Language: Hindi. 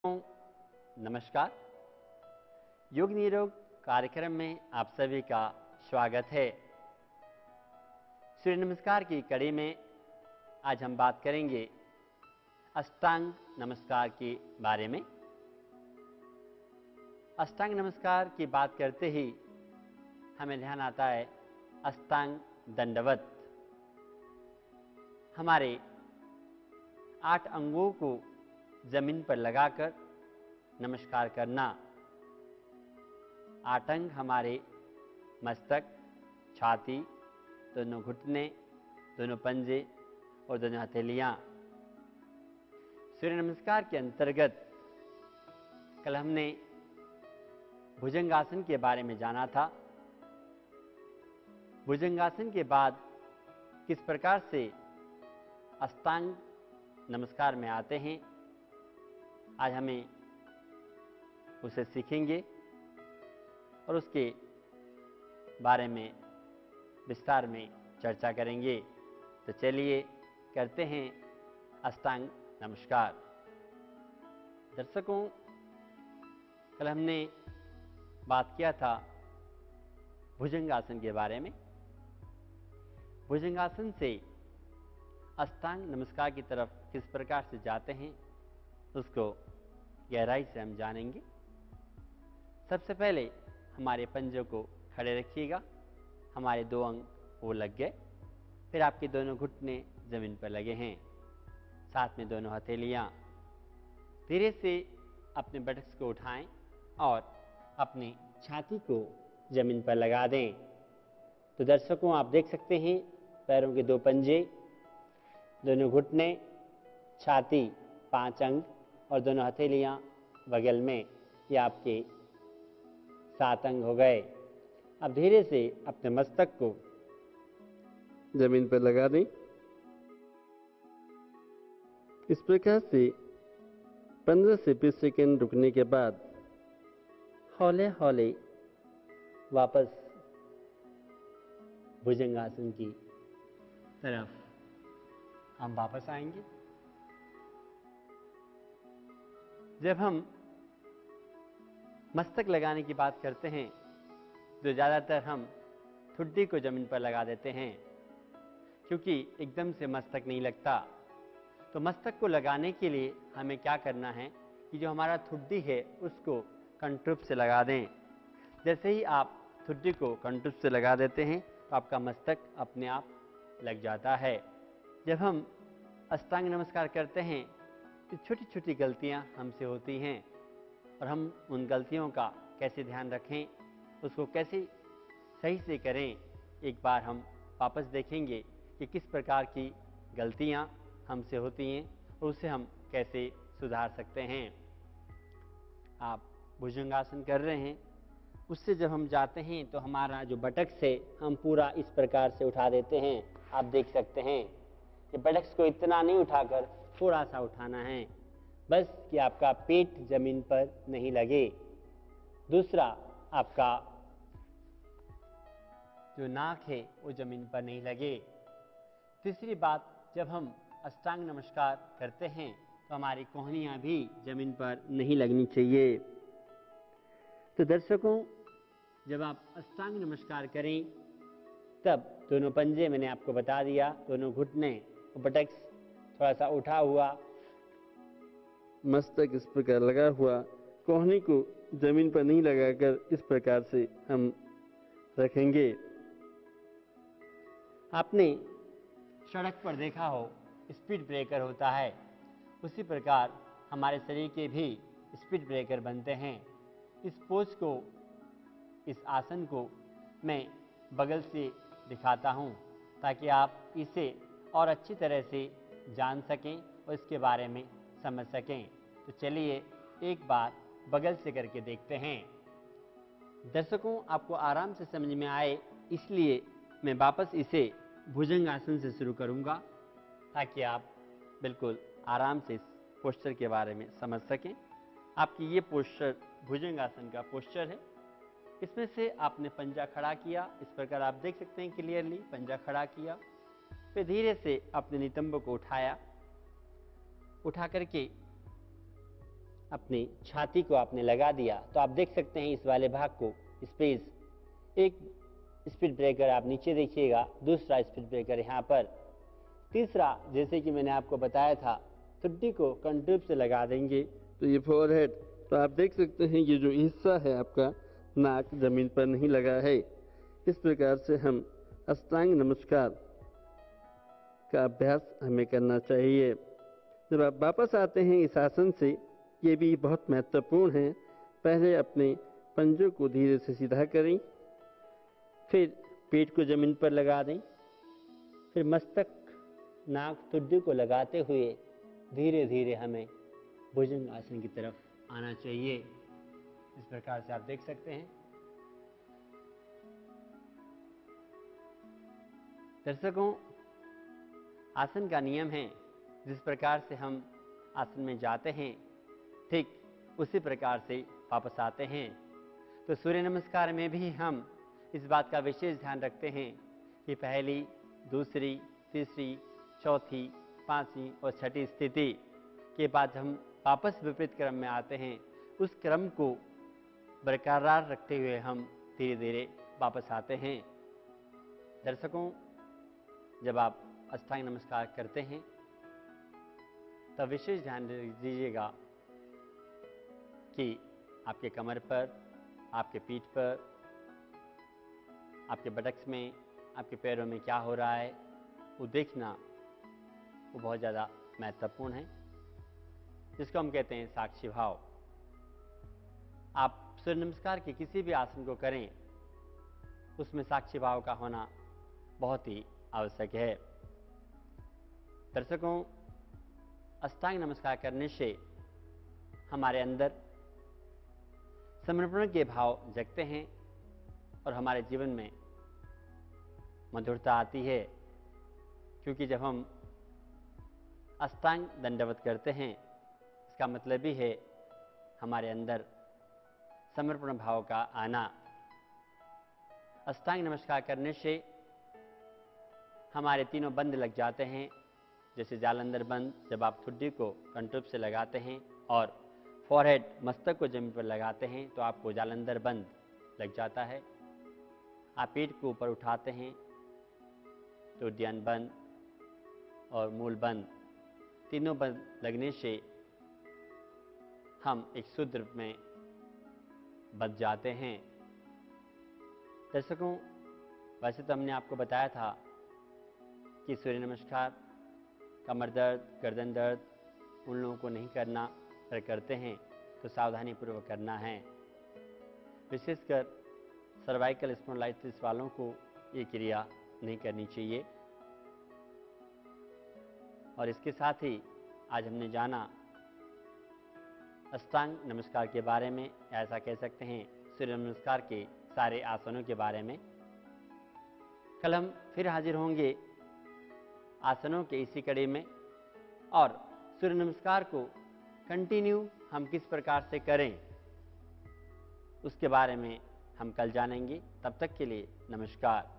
नमस्कार। योग निरोग कार्यक्रम में आप सभी का स्वागत है। सूर्य नमस्कार की कड़ी में आज हम बात करेंगे अष्टांग नमस्कार के बारे में। अष्टांग नमस्कार की बात करते ही हमें ध्यान आता है अष्टांग दंडवत। हमारे 8 अंगों को जमीन पर लगाकर नमस्कार करना। 8 अंग हमारे मस्तक, छाती, दोनों घुटने, दोनों पंजे और दोनों हथेलियां। सूर्य नमस्कार के अंतर्गत कल हमने भुजंगासन के बारे में जाना था। भुजंगासन के बाद किस प्रकार से अष्टांग नमस्कार में आते हैं, आज हमें उसे सीखेंगे और उसके बारे में विस्तार में चर्चा करेंगे। तो चलिए करते हैं अष्टांग नमस्कार। दर्शकों, कल हमने बात किया था भुजंगासन के बारे में। भुजंगासन से अष्टांग नमस्कार की तरफ किस प्रकार से जाते हैं उसको गहराई से हम जानेंगे। सबसे पहले हमारे पंजों को खड़े रखिएगा। हमारे 2 अंग वो लग गए। फिर आपके दोनों घुटने जमीन पर लगे हैं, साथ में दोनों हथेलियां। धीरे से अपने बटक्स को उठाएं और अपनी छाती को जमीन पर लगा दें। तो दर्शकों, आप देख सकते हैं पैरों के 2 पंजे, दोनों घुटने, छाती, 5 अंग और दोनों हथेलियां बगल में। ये आपके 7 अंग हो गए। अब धीरे से अपने मस्तक को जमीन पर लगा दें। इस प्रकार से 15 से 20 सेकंड रुकने के बाद हौले हौले वापस भुजंगासन की तरफ हम वापस आएंगे। जब हम मस्तक लगाने की बात करते हैं तो ज़्यादातर हम ठुड्डी को जमीन पर लगा देते हैं, क्योंकि एकदम से मस्तक नहीं लगता। तो मस्तक को लगाने के लिए हमें क्या करना है कि जो हमारा ठुड्डी है उसको कंट्रुप से लगा दें। जैसे ही आप ठुड्डी को कंट्रुप से लगा देते हैं तो आपका मस्तक अपने आप लग जाता है। जब हम अष्टांग नमस्कार करते हैं तो छोटी छोटी गलतियां हमसे होती हैं और हम उन गलतियों का कैसे ध्यान रखें, उसको कैसे सही से करें, एक बार हम वापस देखेंगे कि किस प्रकार की गलतियां हमसे होती हैं और उसे हम कैसे सुधार सकते हैं। आप भुजंगासन कर रहे हैं, उससे जब हम जाते हैं तो हमारा जो बटक्स है हम पूरा इस प्रकार से उठा देते हैं। आप देख सकते हैं कि बटक्स को इतना नहीं उठाकर थोड़ा सा उठाना है, बस कि आपका पेट जमीन पर नहीं लगे। दूसरा, आपका जो नाक है वो जमीन पर नहीं लगे। तीसरी बात, जब हम अष्टांग नमस्कार करते हैं तो हमारी कोहनियां भी जमीन पर नहीं लगनी चाहिए। तो दर्शकों, जब आप अष्टांग नमस्कार करें तब दोनों पंजे मैंने आपको बता दिया, दोनों घुटने, बटक्स थोड़ा सा उठा हुआ, मस्तक इस प्रकार लगा हुआ, कोहनी को जमीन पर नहीं लगाकर इस प्रकार से हम रखेंगे। आपने सड़क पर देखा हो स्पीड ब्रेकर होता है, उसी प्रकार हमारे शरीर के भी स्पीड ब्रेकर बनते हैं। इस पोज को, इस आसन को मैं बगल से दिखाता हूं ताकि आप इसे और अच्छी तरह से जान सकें और इसके बारे में समझ सकें। तो चलिए एक बार बगल से करके देखते हैं। दर्शकों, आपको आराम से समझ में आए इसलिए मैं वापस इसे भुजंगासन से शुरू करूंगा ताकि आप बिल्कुल आराम से इस पोस्चर के बारे में समझ सकें। आपकी ये पोस्चर भुजंगासन का पोस्चर है। इसमें से आपने पंजा खड़ा किया, इस प्रकार आप देख सकते हैं क्लियरली, पंजा खड़ा किया। फिर धीरे से अपने नितंब को उठाया, उठा करके अपनी छाती को आपने लगा दिया तो आप देख सकते हैं इस वाले भाग को स्पेस, एक स्पीड ब्रेकर आप नीचे देखिएगा, दूसरा स्पीड ब्रेकर यहाँ पर, तीसरा जैसे कि मैंने आपको बताया था ठुड्डी को कंट्यूब से लगा देंगे तो ये फोरहेड, तो आप देख सकते हैं ये जो हिस्सा है आपका नाक जमीन पर नहीं लगा है। इस प्रकार से हम अष्टांग नमस्कार का अभ्यास हमें करना चाहिए। जब आप वापस आते हैं इस आसन से, ये भी बहुत महत्वपूर्ण है, पहले अपने पंजों को धीरे से सीधा करें, फिर पेट को जमीन पर लगा दें, फिर मस्तक नाक ठुड्डी को लगाते हुए धीरे धीरे हमें भुजंग आसन की तरफ आना चाहिए। इस प्रकार से आप देख सकते हैं। दर्शकों, आसन का नियम है जिस प्रकार से हम आसन में जाते हैं ठीक उसी प्रकार से वापस आते हैं। तो सूर्य नमस्कार में भी हम इस बात का विशेष ध्यान रखते हैं कि पहली, दूसरी, तीसरी, चौथी, पांचवी और छठी स्थिति के बाद हम वापस विपरीत क्रम में आते हैं। उस क्रम को बरकरार रखते हुए हम धीरे धीरे वापस आते हैं। दर्शकों, जब आप अष्टांग नमस्कार करते हैं तब विशेष ध्यान दीजिएगा कि आपके कमर पर, आपके पीठ पर, आपके बटक्स में, आपके पैरों में क्या हो रहा है वो देखना वो बहुत ज़्यादा महत्वपूर्ण है, जिसको हम कहते हैं साक्षी भाव। आप सूर्य नमस्कार के किसी भी आसन को करें उसमें साक्षी भाव का होना बहुत ही आवश्यक है। दर्शकों, अष्टांग नमस्कार करने से हमारे अंदर समर्पण के भाव जगते हैं और हमारे जीवन में मधुरता आती है, क्योंकि जब हम अष्टांग दंडवत करते हैं इसका मतलब ही है हमारे अंदर समर्पण भाव का आना। अष्टांग नमस्कार करने से हमारे तीनों बंद लग जाते हैं, जैसे जालंधर बंद जब आप ठुड्डी को कंट्यूब से लगाते हैं और फॉरहेड मस्तक को जमीन पर लगाते हैं तो आपको जालंधर बंद लग जाता है। आप पीठ को ऊपर उठाते हैं तो उद्यान बंद और मूल बंद, तीनों बंद लगने से हम एक सूत्र में बच जाते हैं। दर्शकों, वैसे तो हमने आपको बताया था कि सूर्य नमस्कार कमर दर्द, गर्दन दर्द उन लोगों को नहीं करना, अगर करते हैं तो सावधानी पूर्वक करना है। विशेषकर सर्वाइकल स्पॉन्डिलाइटिस वालों को ये क्रिया नहीं करनी चाहिए। और इसके साथ ही आज हमने जाना अष्टांग नमस्कार के बारे में, ऐसा कह सकते हैं सूर्य नमस्कार के सारे आसनों के बारे में। कल हम फिर हाजिर होंगे आसनों के इसी कड़ी में, और सूर्य नमस्कार को कंटिन्यू हम किस प्रकार से करें उसके बारे में हम कल जानेंगे। तब तक के लिए नमस्कार।